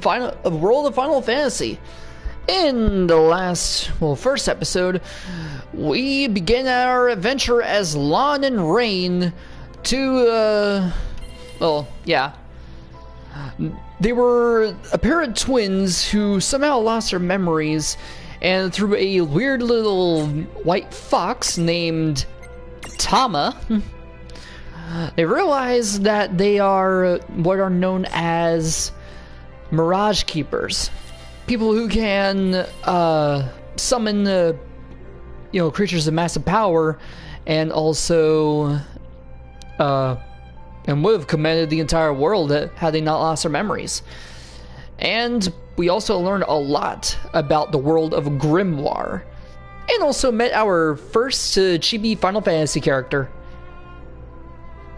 world of Final Fantasy. In the first episode, we began our adventure as Lon and Rain to, they were a pair of twins who somehow lost their memories, and through a weird little white fox named Tama, they realized that they are what are known as Mirage Keepers. People who can summon creatures of massive power, and also and would have commanded the entire world had they not lost their memories. And we also learned a lot about the world of Grymoire, and also met our first Chibi Final Fantasy character.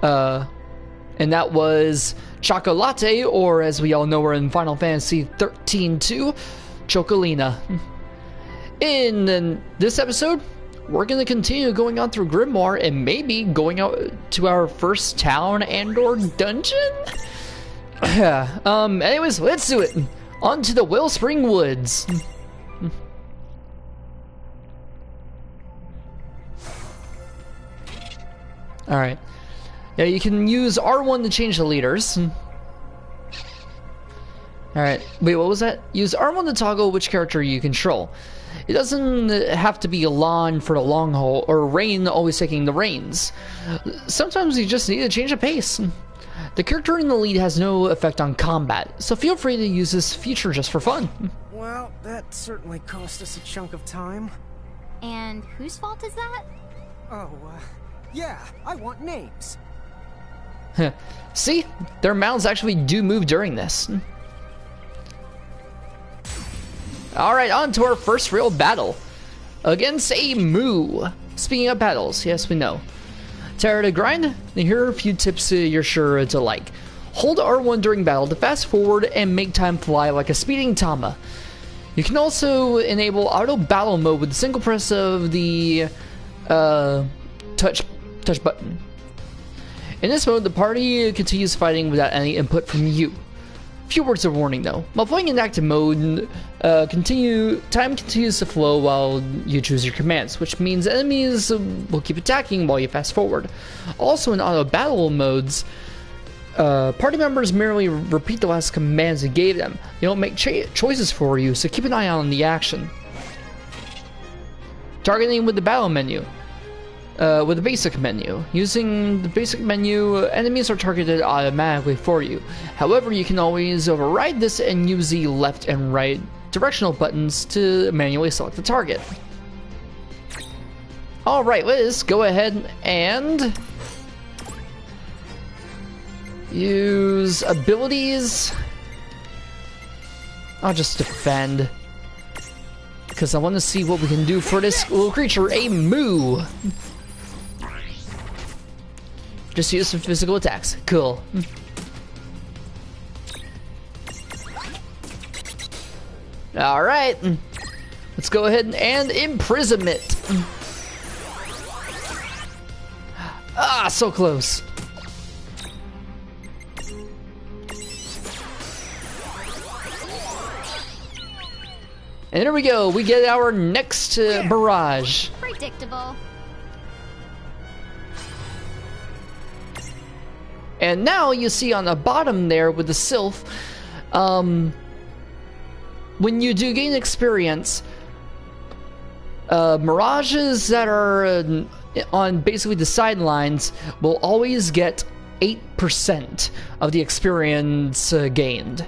And that was Chocolate, or as we all know her in Final Fantasy 13-2, Chocolina. In this episode, we're going to continue going on through Grymoire and maybe going out to our first town and or dungeon? Anyways, let's do it. On to the Wellspring Woods. Alright. Yeah, you can use R1 to change the leaders. Alright, wait, what was that? Use R1 to toggle which character you control. It doesn't have to be Lon for the long haul, or Rain always taking the reins. Sometimes you just need to change the pace. The character in the lead has no effect on combat, so feel free to use this feature just for fun. Well, that certainly cost us a chunk of time. And whose fault is that? Oh, yeah, I want names. See? Their mouths actually do move during this. Alright, on to our first real battle. Against a Moo. Speaking of battles, yes we know. Tired of grind? Here are a few tips you're sure to like. Hold R1 during battle to fast forward and make time fly like a speeding Tama. You can also enable auto battle mode with a single press of the touch button. In this mode, the party continues fighting without any input from you. Few words of warning though. While playing in active mode, time continues to flow while you choose your commands, which means enemies will keep attacking while you fast forward. Also in auto battle modes, party members merely repeat the last commands you gave them. They don't make choices for you, so keep an eye on the action. Targeting with the battle menu. With the basic menu. Using the basic menu, enemies are targeted automatically for you. However, you can always override this and use the left and right directional buttons to manually select the target. Alright, let's go ahead and use abilities. I'll just defend, because I want to see what we can do for this little creature, a Moo. Just use some physical attacks. Cool. Alright. Let's go ahead and imprisonment. Ah, so close. And there we go. We get our next barrage. Predictable. And now you see on the bottom there with the Sylph, when you do gain experience, mirages that are on basically the sidelines will always get 8% of the experience gained.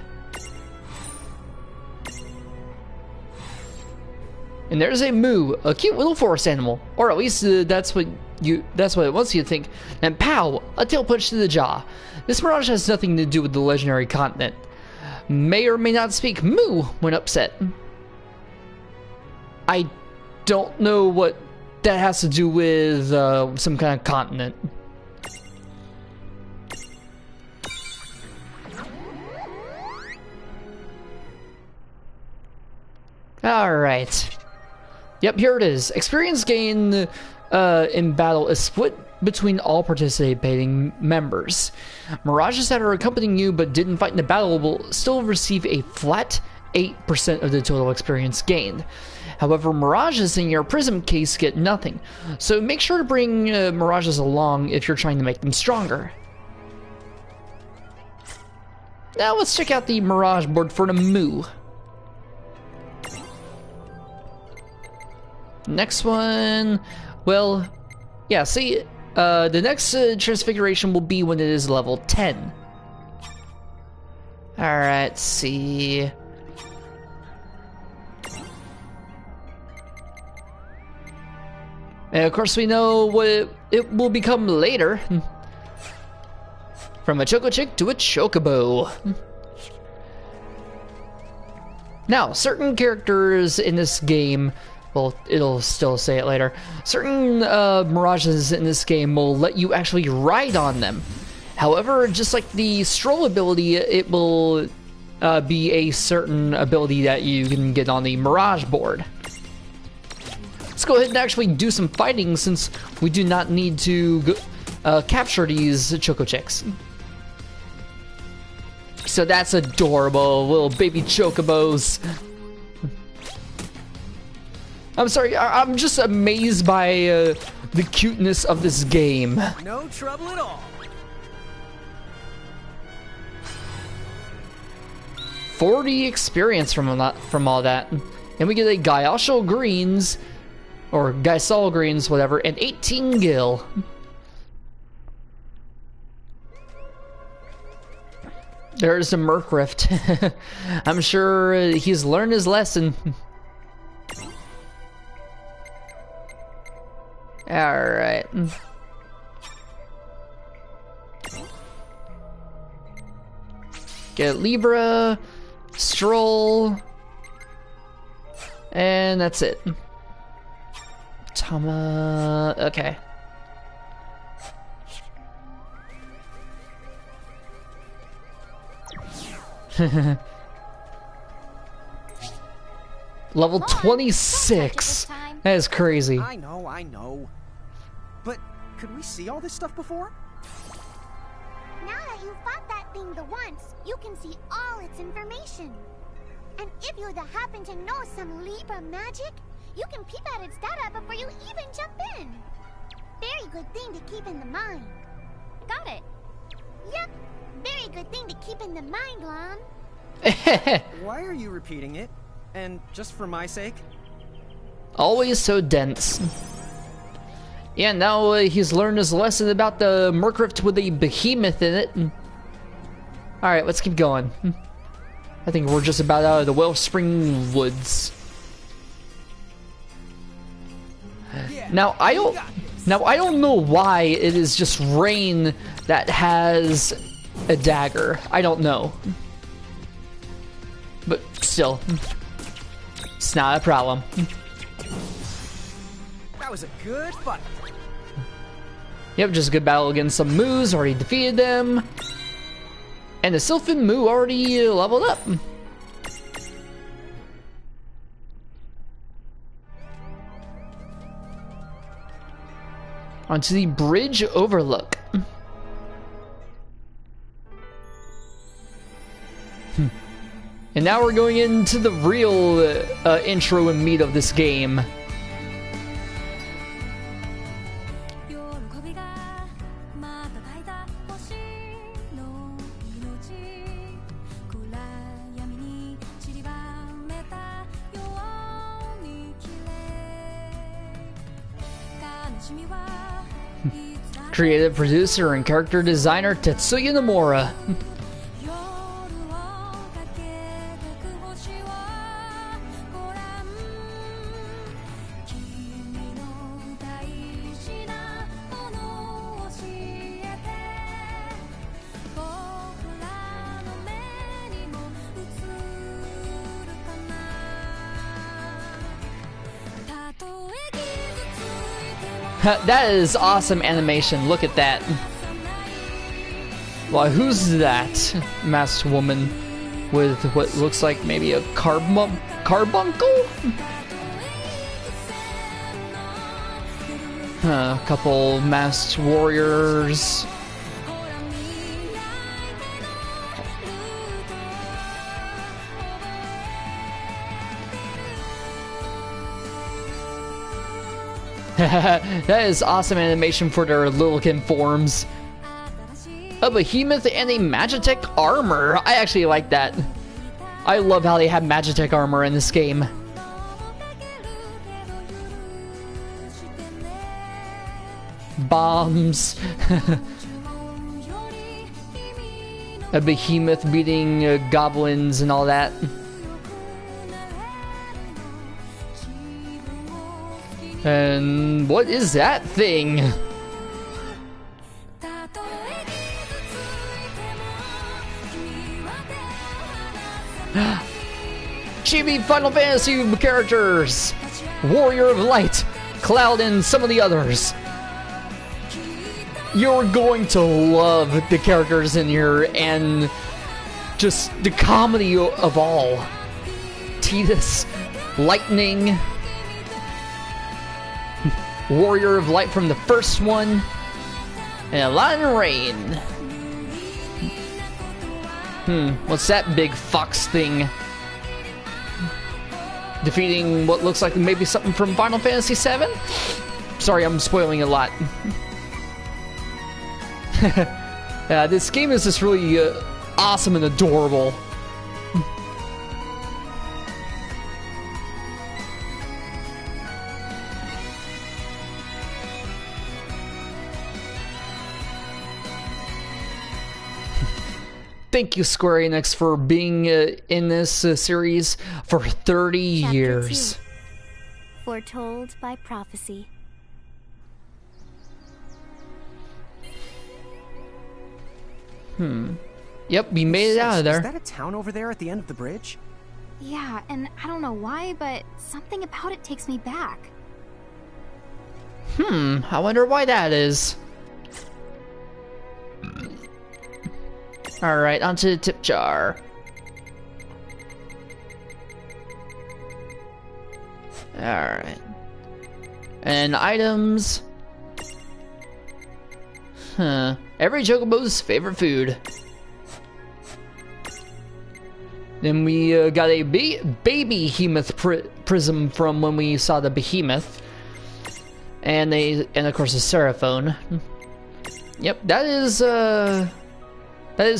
And there's a Moo, a cute little forest animal, or at least that's what it wants you to think. And pow, a tail punch to the jaw. This mirage has nothing to do with the legendary continent. May or may not speak Moo when upset. I don't know what that has to do with some kind of continent. Alright. Yep, here it is. Experience gain in battle is split between all participating members. Mirages that are accompanying you but didn't fight in the battle will still receive a flat 8% of the total experience gained. However, mirages in your prism case get nothing, so make sure to bring mirages along if you're trying to make them stronger. Now let's check out the mirage board for the Moo. Next one, well, yeah, see, the next transfiguration will be when it is level 10. Alright, let's see. And of course we know what it will become later. From a Choco Chick to a Chocobo. Now, certain characters in this game, well, it'll still say it later, certain mirages in this game will let you actually ride on them. However, just like the stroll ability, it will be a certain ability that you can get on the mirage board. Let's go ahead and actually do some fighting since we do not need to capture these Choco Chicks. So that's adorable, little baby Chocobos. I'm sorry, I'm just amazed by the cuteness of this game. No trouble at all. 40 experience from all that. And we get a Gyasho Greens, or Gysol Greens, whatever, and 18 Gil. There's a Merc Rift. I'm sure he's learned his lesson. Alright. Get Libra, Stroll, and that's it. Tama, okay. Level 26. That is crazy. I know. But could we see all this stuff before? Now that you've fought that thing the once, you can see all its information. And if you happen to know some Libra magic, you can peep at its data before you even jump in. Very good thing to keep in the mind. Got it. Yep. Very good thing to keep in the mind, Lon. Why are you repeating it? And just for my sake? Always so dense. Yeah, now he's learned his lesson about the Merc Rift with a behemoth in it. Alright, let's keep going. I think we're just about out of the Wellspring Woods. Yeah, Now I don't know why it is just Rain that has a dagger. I don't know. But still, it's not a problem. That was a good fight. Yep, just a good battle against some Moos, already defeated them. And the Sylphin Moo already leveled up. Onto the bridge overlook. And now we're going into the real intro and meat of this game. Creative producer and character designer Tetsuya Nomura. That is awesome animation. Look at that. Well, who's that masked woman with what looks like maybe a carbuncle? A couple masked warriors. That is awesome animation for their Lillican forms. A behemoth and a Magitech armor. I actually like that. I love how they have Magitech armor in this game. Bombs. A behemoth beating goblins and all that. And what is that thing? Chibi Final Fantasy characters! Warrior of Light, Cloud, and some of the others. You're going to love the characters in here and just the comedy of all. Tidus, Lightning, Warrior of Light from the first one, and Aladdin Rain. What's that big fox thing? Defeating what looks like maybe something from Final Fantasy VII? Sorry, I'm spoiling a lot. This game is just really awesome and adorable. Thank you, Square Enix, for being in this series for 30 Chapter years. 2. Foretold by prophecy. Yep, we made it out of there. Is that a town over there at the end of the bridge? Yeah, and I don't know why, but something about it takes me back. I wonder why that is. Alright, onto the tip jar. Alright. And items. Every Chocobo's favorite food. Then we got a baby behemoth prism from when we saw the behemoth. And of course a Seraphone. Yep, that is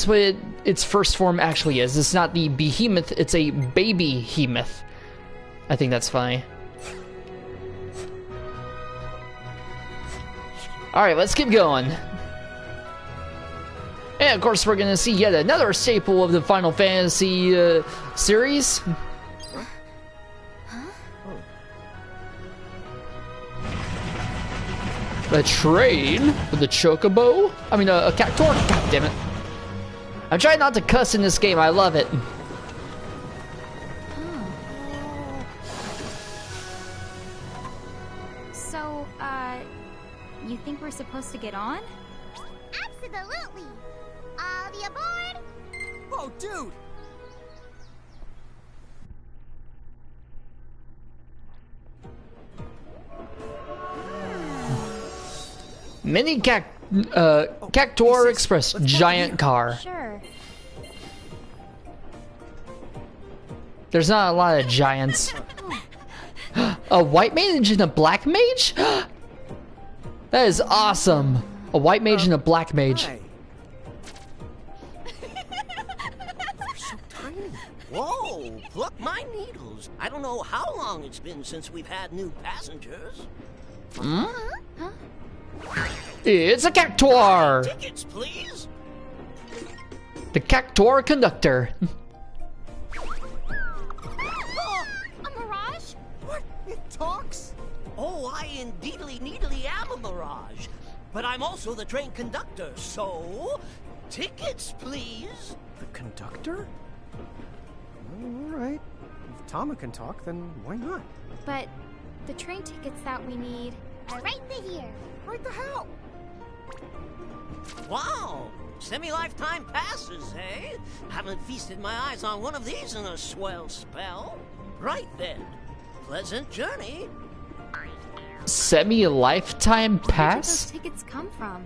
what its first form actually is. It's not the behemoth, it's a baby behemoth. I think that's funny. Alright, let's keep going. And of course we're gonna see yet another staple of the Final Fantasy series. A train with a chocobo? I mean, a cactuar? God damn it. I'm trying not to cuss in this game, I love it. So, you think we're supposed to get on? Absolutely. All the aboard. Oh, dude! Mini Cactuar Express giant car. Sure. There's not a lot of giants. A white mage and a black mage? That is awesome. A white mage and a black mage. Hi. They're so tiny. Whoa, pluck my needles. I don't know how long it's been since we've had new passengers. It's a Cactuar! Tickets, please. The Cactuar conductor. A mirage? What? It talks? Oh, I indeedly needily am a mirage. But I'm also the train conductor, so... Tickets, please. The conductor? Alright. If Tama can talk, then why not? But the train tickets that we need... Are right here. Right the hell? Wow, semi-lifetime passes, eh? Haven't feasted my eyes on one of these in a swell spell. Right then, pleasant journey. Semi-lifetime Where did pass? those tickets come from?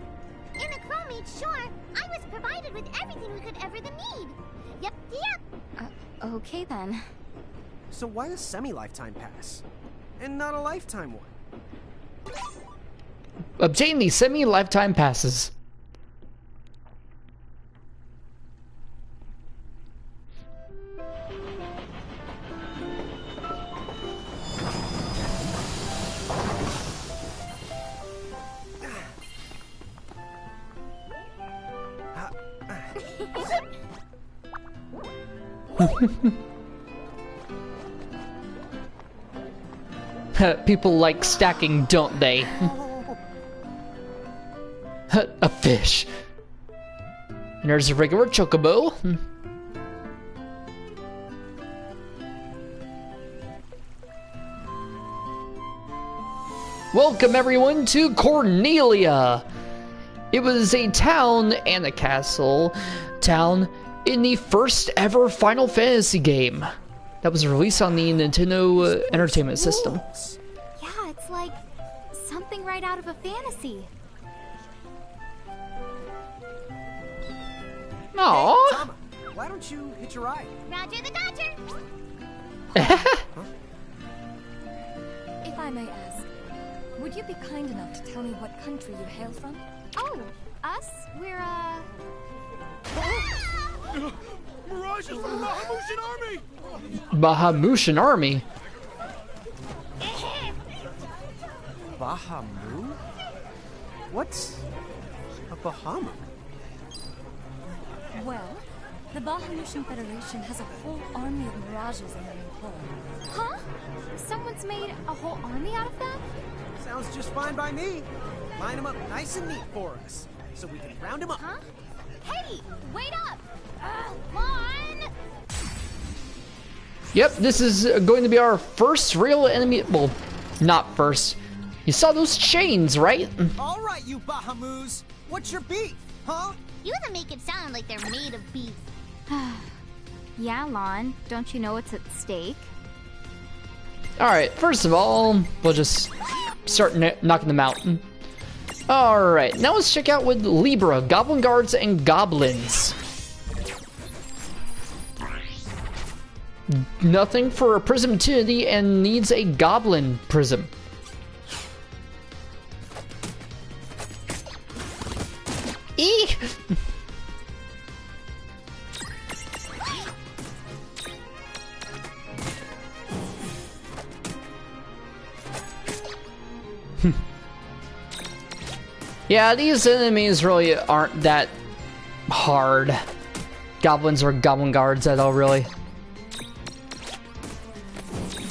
In a chromate shore, I was provided with everything we could ever need. Yep. Okay then. So why a semi-lifetime pass? And not a lifetime one? Obtain the semi-lifetime passes. People like stacking, don't they? A fish. And there's a regular chocobo. Welcome everyone to Cornelia. It was a town and a castle town in the first ever Final Fantasy game that was released on the Nintendo Entertainment System. Yeah, it's like something right out of a fantasy. Aww. Tama, why don't you hitch a ride? Roger the Dodger. If I may ask, would you be kind enough to tell me what country you hail from? Oh, us? We're Mirage is from the Bahamutian army! Bahamutian army. Bahamu? What's a Bahamu? Well, the Bahamutian Federation has a whole army of mirages in their employ. Huh? Someone's made a whole army out of them? Sounds just fine by me. Line them up nice and neat for us, so we can round them up. Huh? Hey, wait up! Lon! Yep, this is going to be our first real enemy. Well, not first. You saw those chains, right? All right, you Bahamus. What's your beef, huh? You that make it sound like they're made of beef. Yeah, Lon. Don't you know what's at stake? Alright, first of all, we'll just start knocking them out. Alright, now let's check out with Libra, Goblin Guards, and Goblins. Nothing for a Prism Trinity and needs a Goblin Prism. Eek! Yeah, these enemies really aren't that hard. Goblins or Goblin Guards at all, really.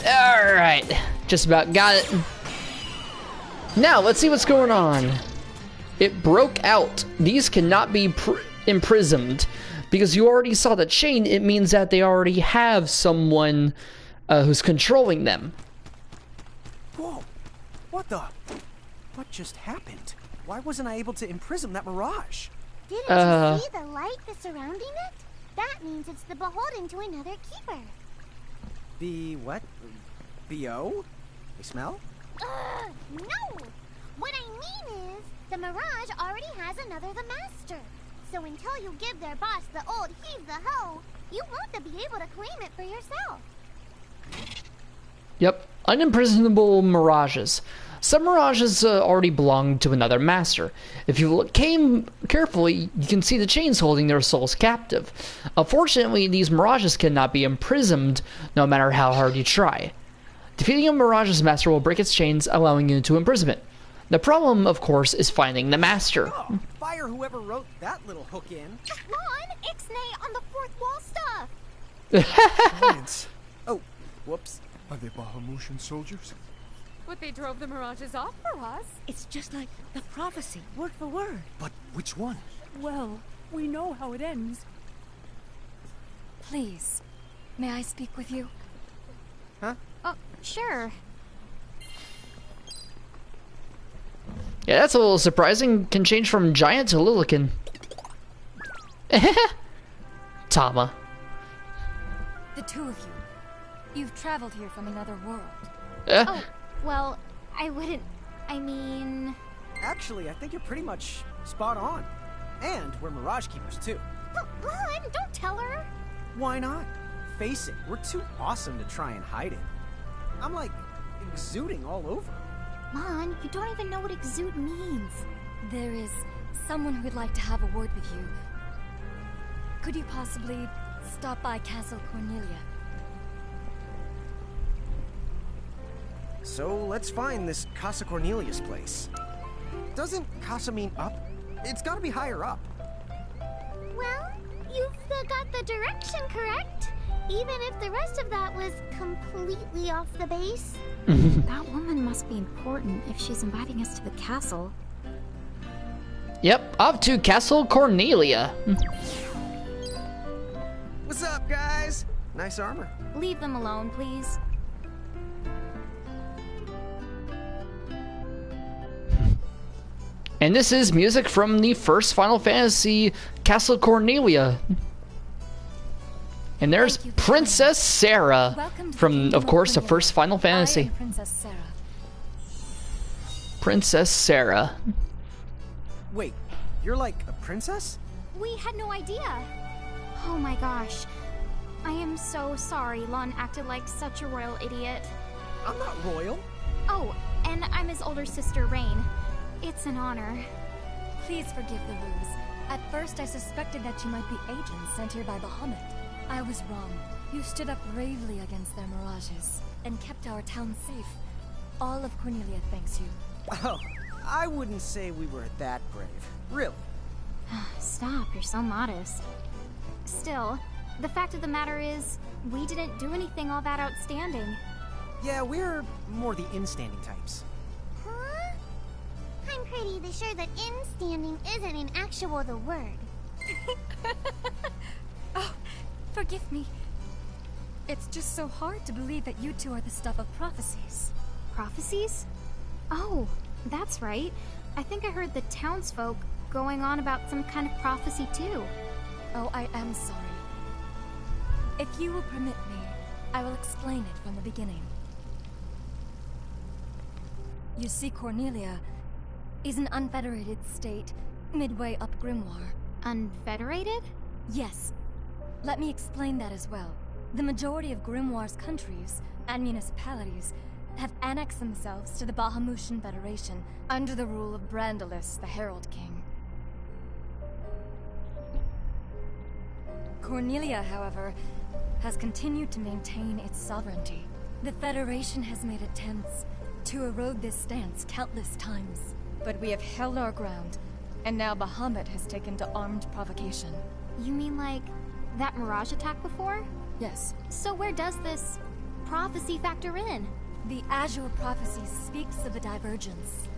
Alright, just about got it. Now, let's see what's going on. It broke out. These cannot be imprisoned. Because you already saw the chain, it means that they already have someone who's controlling them. Whoa, what the? What just happened? Why wasn't I able to imprison that mirage? Didn't you see the light that's surrounding it? That means it's the beholden to another keeper. The what? BO? They smell? No! What I mean is, the Mirage already has another the master. So until you give their boss the old heave-the-ho, you won't be able to claim it for yourself. Yep, unimprisonable mirages. Some mirages already belong to another master. If you look carefully, you can see the chains holding their souls captive. Unfortunately, these mirages cannot be imprisoned no matter how hard you try. Defeating a mirage's master will break its chains, allowing you into imprisonment. The problem, of course, is finding the master. Oh, fire whoever wrote that little hook in. Lon, ixnay on the fourth wall stuff! Science. Oh, whoops. Are they Bahamutian soldiers? But they drove the mirages off for us. It's just like the prophecy, word for word. But which one? Well, we know how it ends. Please, may I speak with you? Huh? Oh, sure. Yeah, that's a little surprising. Can change from giant to Lilican. Tama. The two of you. You've traveled here from another world. Oh, well, I wouldn't I mean... Actually, I think you're pretty much spot on. And we're Mirage Keepers, too. Lon, don't tell her. Why not? Face it, we're too awesome to try and hide it. I'm like exuding all over. Lon, you don't even know what exude means. There is someone who would like to have a word with you. Could you possibly stop by Castle Cornelia? So let's find this Casa Cornelius place. Doesn't Casa mean up? It's gotta be higher up. Well, you've got the direction correct. Even if the rest of that was completely off the base. That woman must be important if she's inviting us to the castle. Yep, off to Castle Cornelia. What's up, guys? Nice armor. Leave them alone, please. And this is music from the first Final Fantasy, Castle Cornelia. And there's Princess Sarah from, of course, the first Final Fantasy. Princess Sarah. Princess Sarah. Wait, you're like a princess? We had no idea. Oh my gosh. I am so sorry Lon acted like such a royal idiot. I'm not royal. Oh, and I'm his older sister, Rain. It's an honor. Please forgive the ruse. At first I suspected that you might be agents sent here by Bahamut. I was wrong. You stood up bravely against their mirages and kept our town safe. All of Cornelia thanks you. Oh, I wouldn't say we were that brave. Really. Stop, you're so modest. Still, the fact of the matter is, we didn't do anything all that outstanding. Yeah, we're more the in-standing types. Huh? I'm pretty sure that in-standing isn't in actual the word. Oh, forgive me. It's just so hard to believe that you two are the stuff of prophecies. Prophecies? Oh, that's right. I think I heard the townsfolk going on about some kind of prophecy too. Oh, I am sorry. If you will permit me, I will explain it from the beginning. You see, Cornelia is an unfederated state midway up Grymoire. Unfederated? Yes. Let me explain that as well. The majority of Grimoire's countries and municipalities have annexed themselves to the Bahamutian Federation under the rule of Brandalis, the Herald King. Cornelia, however, has continued to maintain its sovereignty. The Federation has made attempts to erode this stance countless times, but we have held our ground, and now Bahamut has taken to armed provocation. You mean like that Mirage attack before? Yes. So where does this prophecy factor in? The Azure Prophecy speaks of a divergence.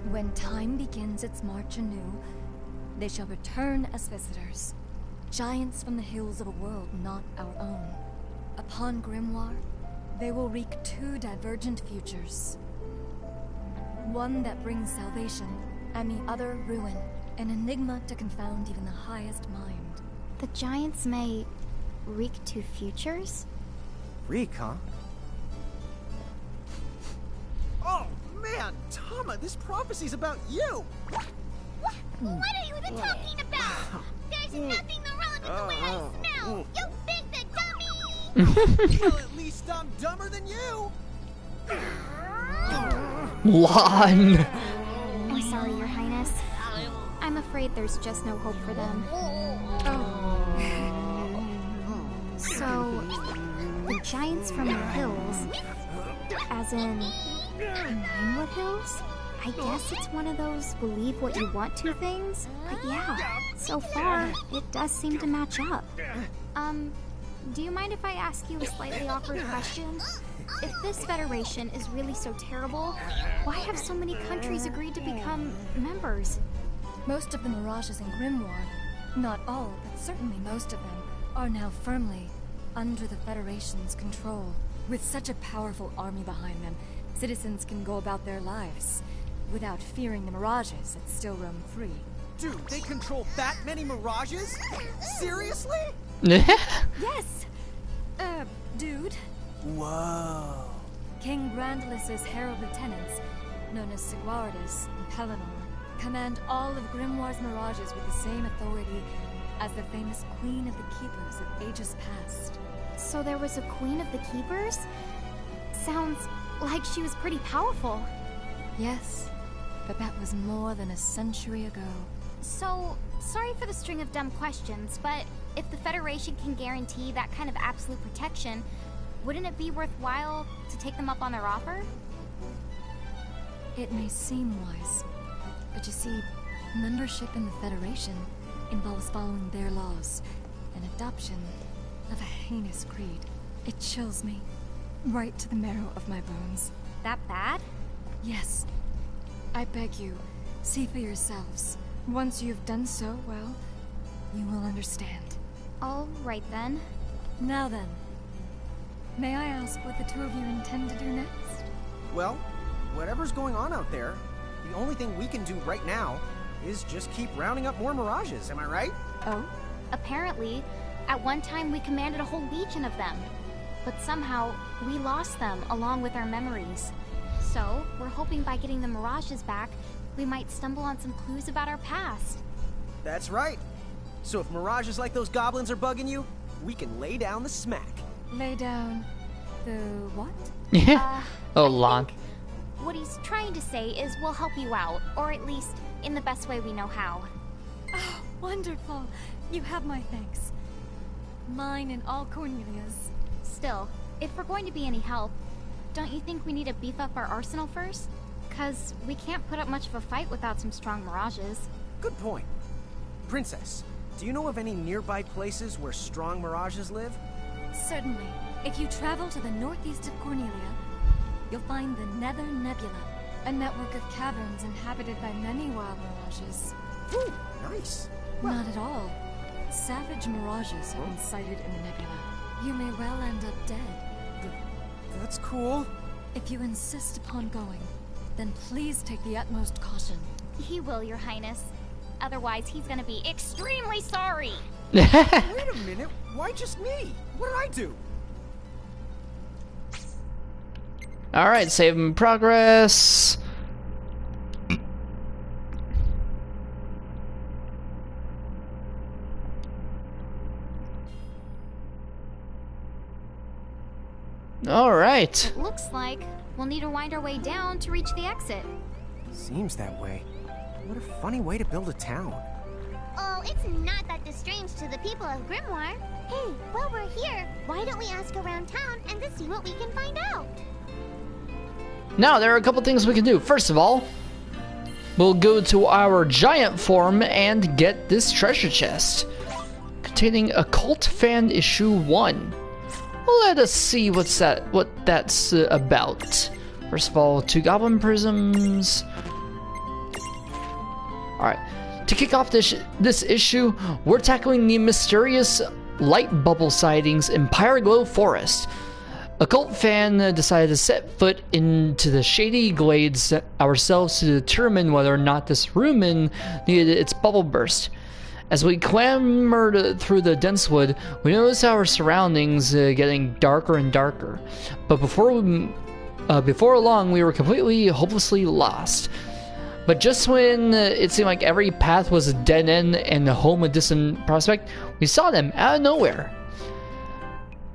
When time begins its march anew, they shall return as visitors. Giants from the hills of a world not our own. Upon Grymoire, they will wreak two divergent futures. One that brings salvation, and the other ruin. An enigma to confound even the highest mind. The giants may wreak two futures? Reek, huh? Oh, man! Tama, this prophecy's about you! What are you even talking about? There's nothing wrong with the way I smell! You big the dummy! Well, at least I'm dumber than you! Lon. I'm sorry, Your Highness. I'm afraid there's just no hope for them. So, the giants from the hills, as in Ninewood Hills? I guess it's one of those believe what you want to things, but yeah, so far, it does seem to match up. Do you mind if I ask you a slightly awkward question? If this federation is really so terrible, why have so many countries agreed to become members? Most of the Mirages in Grimoire, not all, but certainly most of them, are now firmly under the Federation's control. With such a powerful army behind them, citizens can go about their lives without fearing the Mirages that still roam free. Dude, they control that many Mirages? Seriously? Yes! Dude. Whoa. King Brandalis' Herald Lieutenants known as Sigwardus and Pelennor, command all of Grimoire's mirages with the same authority as the famous Queen of the Keepers of ages past. So there was a Queen of the Keepers? Sounds like she was pretty powerful. Yes, but that was more than a century ago. So, sorry for the string of dumb questions, but if the Federation can guarantee that kind of absolute protection, wouldn't it be worthwhile to take them up on their offer? It may seem wise, but you see, membership in the Federation involves following their laws, and adoption of a heinous creed. It chills me, right to the marrow of my bones. That bad? Yes. I beg you, see for yourselves. Once you've done so, well, you will understand. All right then. Now then, may I ask what the two of you intend to do next? Well, whatever's going on out there, the only thing we can do right now is just keep rounding up more mirages, am I right? Oh? Apparently, at one time we commanded a whole legion of them. But somehow, we lost them along with our memories. So, we're hoping by getting the mirages back, we might stumble on some clues about our past. That's right. So if mirages like those goblins are bugging you, we can lay down the smack. Lay down the what? Oh, Lon. What he's trying to say is we'll help you out, or at least in the best way we know how. Oh, wonderful. You have my thanks. Mine and all Cornelia's. Still, if we're going to be any help, don't you think we need to beef up our arsenal first? 'Cause we can't put up much of a fight without some strong mirages. Good point. Princess, do you know of any nearby places where strong mirages live? Certainly. If you travel to the northeast of Cornelia, you'll find the Nether Nebula, a network of caverns inhabited by many wild mirages. Ooh, nice. Well, Not at all. Savage mirages have been sighted in the nebula. You may well end up dead. that's cool. If you insist upon going, then please take the utmost caution. He will, Your Highness. Otherwise, he's gonna be extremely sorry. Wait a minute, why just me? What did I do? Alright, save in progress. Alright. Looks like we'll need to wind our way down to reach the exit. Seems that way. What a funny way to build a town. Oh, it's not that strange to the people of Grymoire. Hey, while we're here, why don't we ask around town and to see what we can find out? Now, there are a couple things we can do. First of all, we'll go to our giant form and get this treasure chest containing Occult Fan Issue 1. Let us see what that's about. First of all, 2 goblin prisms. Alright, to kick off this issue, we're tackling the mysterious light bubble sightings in Pyroglow Forest. Occult Fan decided to set foot into the shady glades ourselves to determine whether or not this rumen needed its bubble burst. As we clambered through the dense wood, we noticed our surroundings getting darker and darker. But before long, we were completely, hopelessly lost. But just when it seemed like every path was a dead end and the home a distant prospect, we saw them out of nowhere.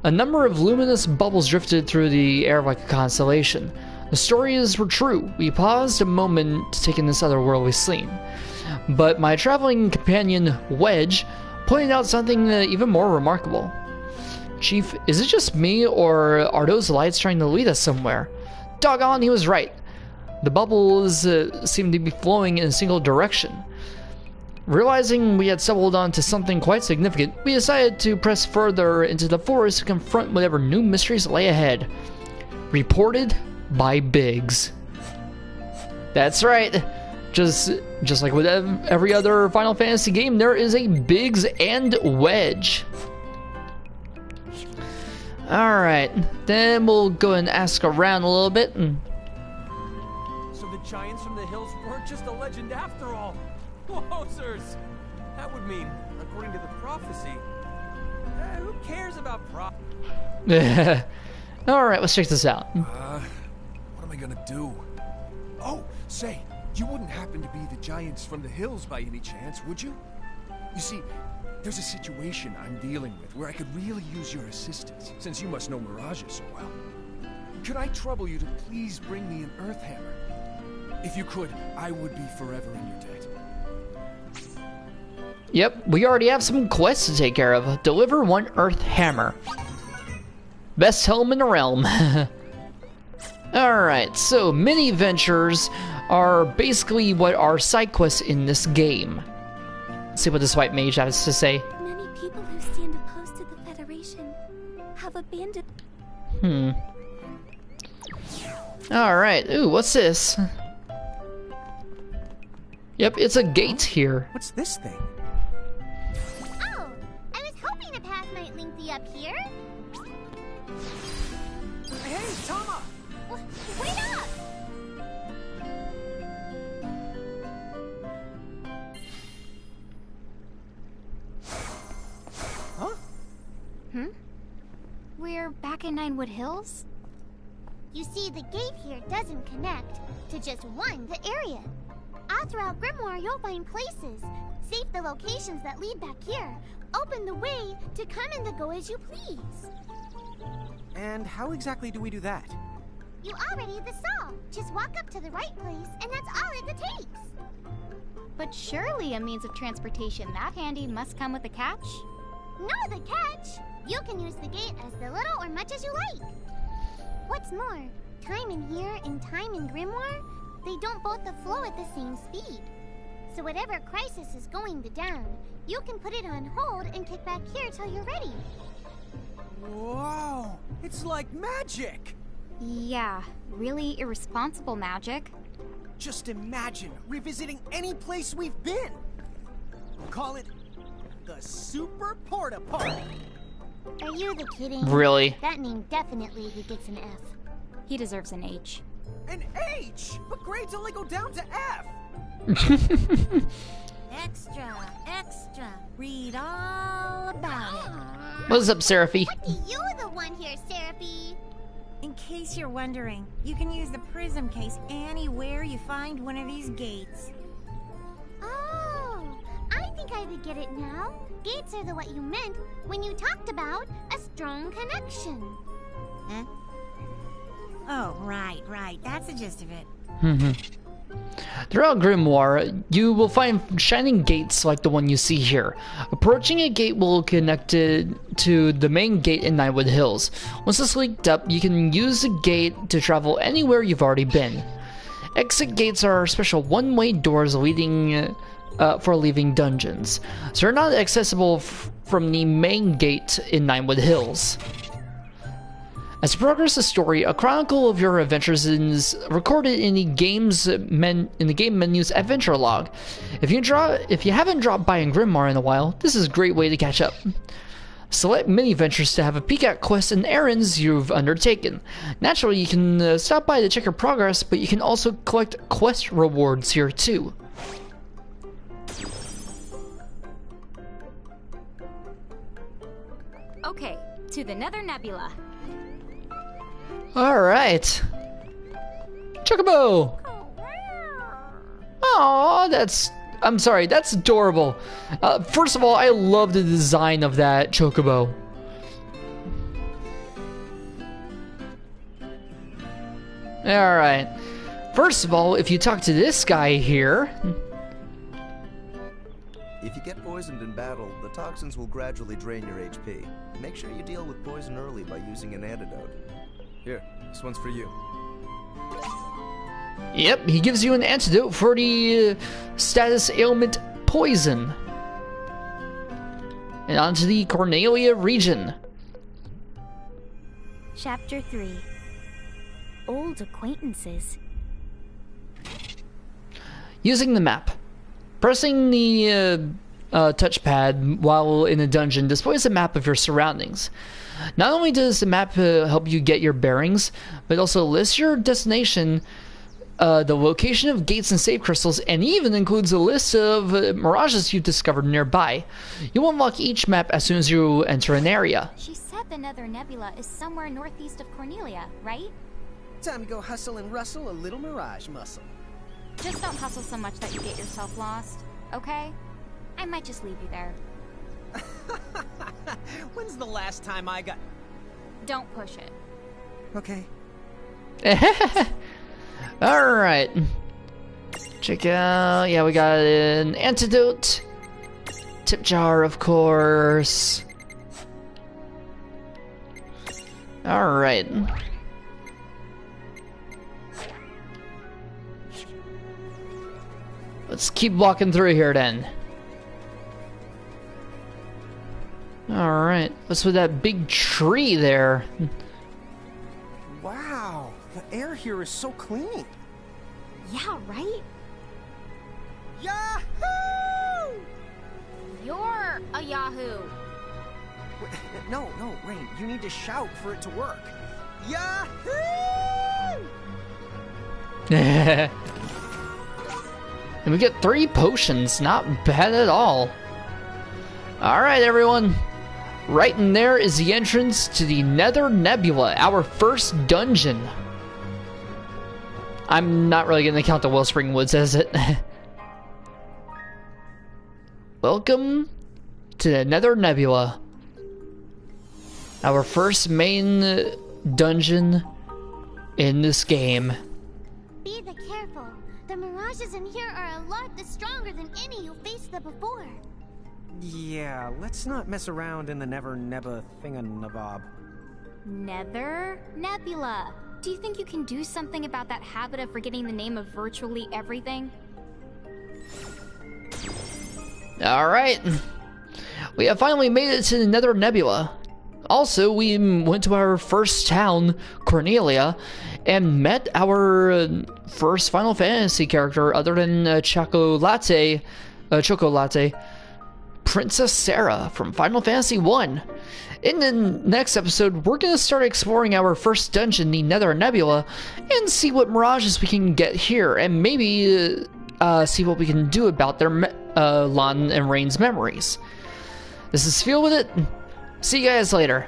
A number of luminous bubbles drifted through the air like a constellation. The stories were true. We paused a moment to take in this otherworldly scene. But my traveling companion, Wedge, pointed out something even more remarkable. Chief, is it just me, or are those lights trying to lead us somewhere? Doggone, he was right. The bubbles seemed to be flowing in a single direction. Realizing we had stumbled onto something quite significant, we decided to press further into the forest to confront whatever new mysteries lay ahead. Reported by Biggs. That's right. Just like with every other Final Fantasy game, there is a Biggs and Wedge. Alright, then we'll go and ask around a little bit. So the giants from the hills weren't just a legend after all. Wowzers! That would mean, according to the prophecy, who cares about Alright, let's check this out. What am I gonna do? Oh, Say, you wouldn't happen to be the giants from the hills by any chance, would you? You see, there's a situation I'm dealing with where I could really use your assistance, since you must know mirages so well. Could I trouble you to please bring me an Earth Hammer? If you could, I would be forever in your debt. Yep, we already have some quests to take care of. Deliver one Earth Hammer. Best helm in the realm. Alright, so mini ventures are basically what are side quests in this game. Let's see what this white mage has to say. Many people who stand opposed to the Federation have abandoned. Alright, ooh, what's this? Yep, it's a gate here. What's this thing? Oh, I was hoping a path might link thee up here. Hey, Tama! Wait up! Huh? We're back in Ninewood Hills? You see, the gate here doesn't connect to just one area. All throughout Grymoire, you'll find places. Save the locations that lead back here. Open the way to come and to go as you please. And how exactly do we do that? You already saw. Just walk up to the right place, and that's all it takes. But surely a means of transportation that handy must come with a catch? No, the catch! You can use the gate as little or much as you like. What's more, time in here and time in Grymoire, they don't both flow at the same speed. So whatever crisis is going down, you can put it on hold and kick back here till you're ready. Whoa! It's like magic! Yeah, really irresponsible magic. Just imagine revisiting any place we've been. We'll call it the Super Porta Party. Are you the kidding? Really? That name definitely gets an F. He deserves an H. An H! But grades only go down to F! Extra, extra. Read all about it. What's up, Seraphy? What do you the one here, Seraphy? In case you're wondering, you can use the prism case anywhere you find one of these gates. Oh, I think I would get it now. Gates are the what you meant when you talked about a strong connection. Huh? Oh, right. That's the gist of it. Throughout Grymoire, you will find shining gates like the one you see here. Approaching a gate will connect it to the main gate in Ninewood Hills. Once it's linked up, you can use the gate to travel anywhere you've already been. Exit gates are special one-way doors leading for leaving dungeons, so they're not accessible from the main gate in Ninewood Hills. As you progress the story, a chronicle of your adventures is recorded in the game menu's adventure log. If you haven't dropped by in Grymoire in a while, this is a great way to catch up. Select mini ventures to have a peek at quests and errands you've undertaken. Naturally, you can stop by to check your progress, but you can also collect quest rewards here too. Okay, to the Nether Nebula. Alright. Chocobo! Aw, I'm sorry, that's adorable. First of all, I love the design of that Chocobo. Alright. First of all, if you talk to this guy here... If you get poisoned in battle, the toxins will gradually drain your HP. Make sure you deal with poison early by using an antidote. Here, this one's for you. Yep, he gives you an antidote for the status ailment poison. And on to the Cornelia region. Chapter 3. Old Acquaintances. Using the map. Pressing the touchpad while in a dungeon displays a map of your surroundings. Not only does the map help you get your bearings, but it also lists your destination, the location of gates and save crystals, and even includes a list of mirages you've discovered nearby. You'll unlock each map as soon as you enter an area. She said the Nether Nebula is somewhere northeast of Cornelia, right? Time to go hustle and rustle a little mirage muscle. Just don't hustle so much that you get yourself lost, okay? I might just leave you there. When's the last time I got... Don't push it. Okay. Alright. Check out... Yeah, we got an antidote. Tip jar, of course. Alright. Let's keep walking through here then. Alright. What's with that big tree there? Wow, the air here is so clean. Yeah, right? Yahoo! You're a Yahoo! No, Rain, you need to shout for it to work. Yahoo! And we get 3 potions, not bad at all. Alright everyone, right in there is the entrance to the Nether Nebula, our first dungeon. I'm not really gonna count the Wellspring Woods as it. Welcome to the Nether Nebula. Our first main dungeon in this game. Be careful. The mirages in here are a lot stronger than any you faced before. Yeah, let's not mess around in the Never Nebba thinganabob. Nether Nebula. Do you think you can do something about that habit of forgetting the name of virtually everything? Alright. We have finally made it to the Nether Nebula. Also, we went to our first town, Cornelia, and met our first Final Fantasy character other than Chocolate, Princess Sarah from Final Fantasy 1. In the next episode, we're going to start exploring our first dungeon, the Nether Nebula, and see what mirages we can get here, and maybe see what we can do about their Lon and Rain's memories. This is Feel With It. See you guys later.